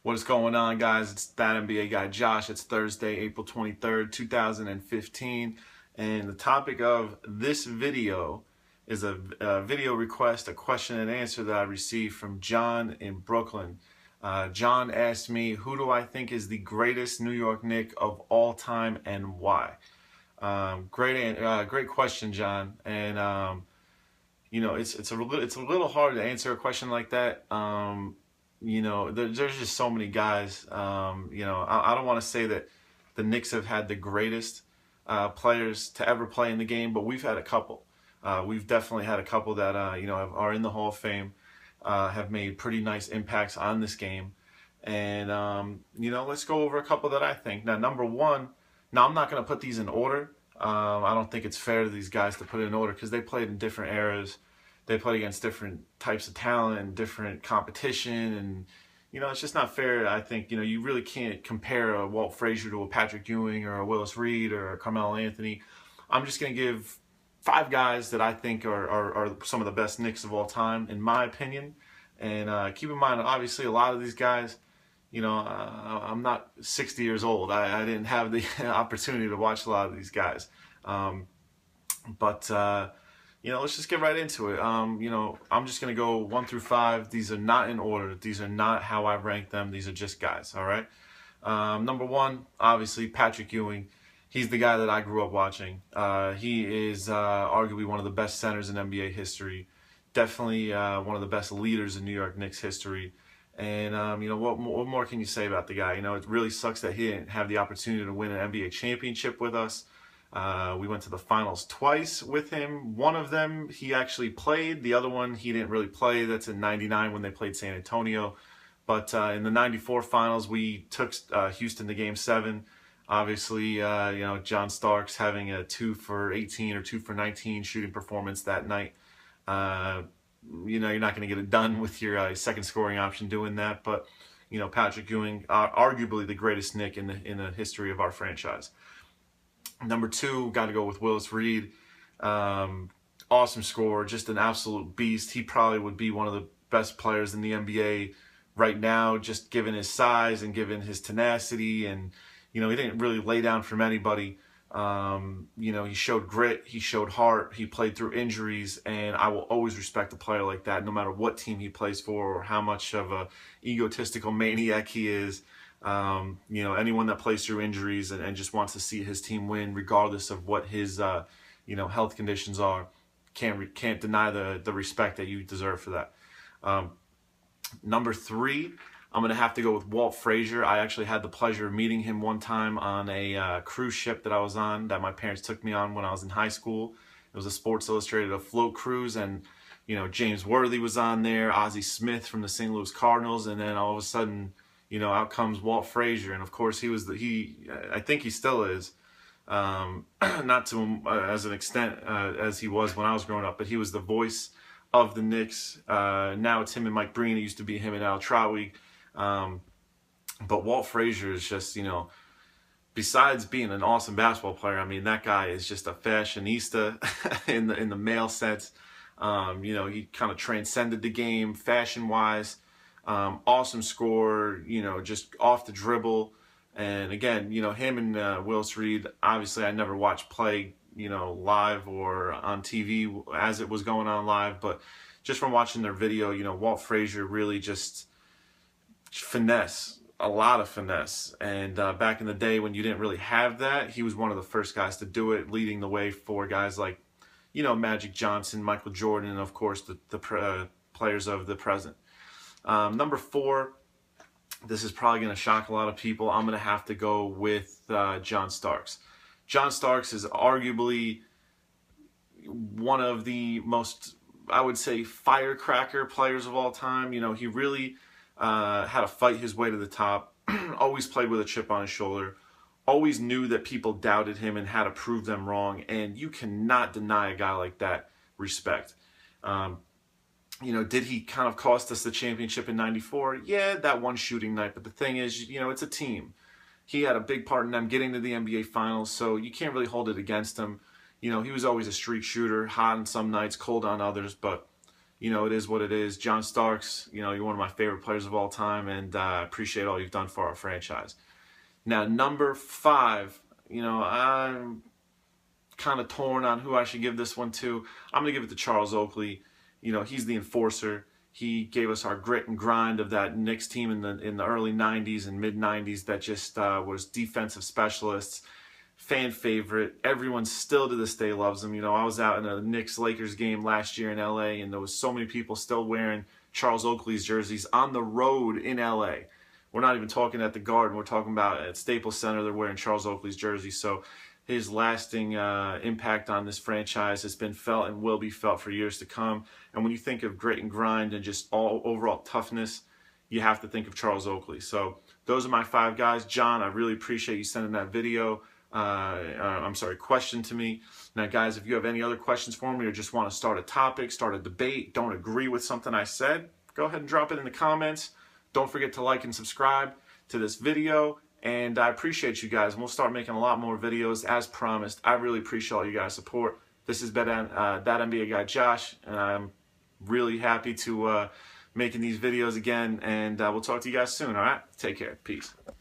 What is going on, guys? It's that NBA guy Josh. It's Thursday, April 23rd, 2015, and the topic of this video is a video request, a question and answer that I received from John in Brooklyn. John asked me, who do I think is the greatest New York Knick of all time and why? Great question, John. And it's a little hard to answer a question like that. There's just so many guys. I don't want to say that the Knicks have had the greatest players to ever play in the game, but we've had a couple. We've definitely had a couple that are in the Hall of Fame, have made pretty nice impacts on this game, and let's go over a couple that I think. Now, number one. Now, I'm not going to put these in order. I don't think it's fair to these guys to put it in order because they played in different eras. They played against different types of talent and different competition, and it's just not fair. I think you really can't compare a Walt Frazier to a Patrick Ewing or a Willis Reed or a Carmelo Anthony. I'm just going to give 5 guys that I think are some of the best Knicks of all time, in my opinion. And keep in mind, obviously, a lot of these guys, I'm not 60 years old. I didn't have the opportunity to watch a lot of these guys. Let's just get right into it. I'm just going to go 1 through 5. These are not in order. These are not how I rank them. These are just guys, all right? Number 1, obviously, Patrick Ewing. He's the guy that I grew up watching. He is arguably one of the best centers in NBA history. Definitely one of the best leaders in New York Knicks history. And, what more can you say about the guy? It really sucks that he didn't have the opportunity to win an NBA championship with us. We went to the finals twice with him. One of them he actually played. The other one he didn't really play. That's in '99 when they played San Antonio. But in the '94 finals, we took Houston to Game 7. Obviously, John Starks having a 2 for 18 or 2 for 19 shooting performance that night. You're not going to get it done with your second scoring option doing that. But, Patrick Ewing, arguably the greatest Knick in the history of our franchise. Number 2, got to go with Willis Reed. Awesome scorer, just an absolute beast. He probably would be one of the best players in the NBA right now, just given his size and given his tenacity. And, he didn't really lay down from anybody. He showed grit, he showed heart, he played through injuries, and I will always respect a player like that, no matter what team he plays for or how much of a egotistical maniac he is. Anyone that plays through injuries and just wants to see his team win, regardless of what his, health conditions are, can't deny the respect that you deserve for that. Number 3, I'm going to have to go with Walt Frazier. I actually had the pleasure of meeting him one time on a cruise ship that I was on, that my parents took me on when I was in high school. It was a Sports Illustrated afloat cruise, and James Worthy was on there, Ozzie Smith from the St. Louis Cardinals, and then all of a sudden, out comes Walt Frazier, and of course I think he still is, not to as an extent as he was when I was growing up, but he was the voice of the Knicks. Now it's him and Mike Breen. It used to be him and Al Trautwig. But Walt Frazier is just, besides being an awesome basketball player, I mean, that guy is just a fashionista in the male sense. He kind of transcended the game fashion-wise. Awesome scorer, just off the dribble. And again, him and Willis Reed, obviously I never watched play, live or on TV as it was going on live, but just from watching their video, Walt Frazier really just finesse, a lot of finesse. And back in the day when you didn't really have that, he was one of the first guys to do it, leading the way for guys like, Magic Johnson, Michael Jordan, and of course the players of the present. Number 4, this is probably going to shock a lot of people. I'm going to have to go with John Starks. John Starks is arguably one of the most, I would say, firecracker players of all time. He really had to fight his way to the top, always played with a chip on his shoulder, always knew that people doubted him and had to prove them wrong, and you cannot deny a guy like that respect. Did he kind of cost us the championship in '94? Yeah, that one shooting night, but the thing is, it's a team. He had a big part in them getting to the NBA Finals, so you can't really hold it against him. He was always a streak shooter, hot on some nights, cold on others, but you know, it is what it is. John Starks, you know, you're one of my favorite players of all time, and I appreciate all you've done for our franchise. Now, number 5, you know, I'm kind of torn on who I should give this one to. I'm going to give it to Charles Oakley. You know, he's the enforcer. He gave us our grit and grind of that Knicks team in the early 90s and mid 90s that just was defensive specialists, fan favorite. Everyone still to this day loves him. You know, I was out in a Knicks-Lakers game last year in LA, and there was so many people still wearing Charles Oakley's jerseys on the road in LA. We're not even talking at the Garden. We're talking about at Staples Center. They're wearing Charles Oakley's jersey. So his lasting impact on this franchise has been felt and will be felt for years to come. And when you think of grit and grind and just all overall toughness, you have to think of Charles Oakley. So those are my 5 guys. John, I really appreciate you sending that video. Question to me. Now, guys, if you have any other questions for me or just want to start a topic, start a debate, don't agree with something I said, go ahead and drop it in the comments. Don't forget to like and subscribe to this video. And I appreciate you guys. And we'll start making a lot more videos as promised. I really appreciate all you guys' support. This has been that NBA guy Josh, and I'm really happy to making these videos again. And we'll talk to you guys soon. All right, take care. Peace.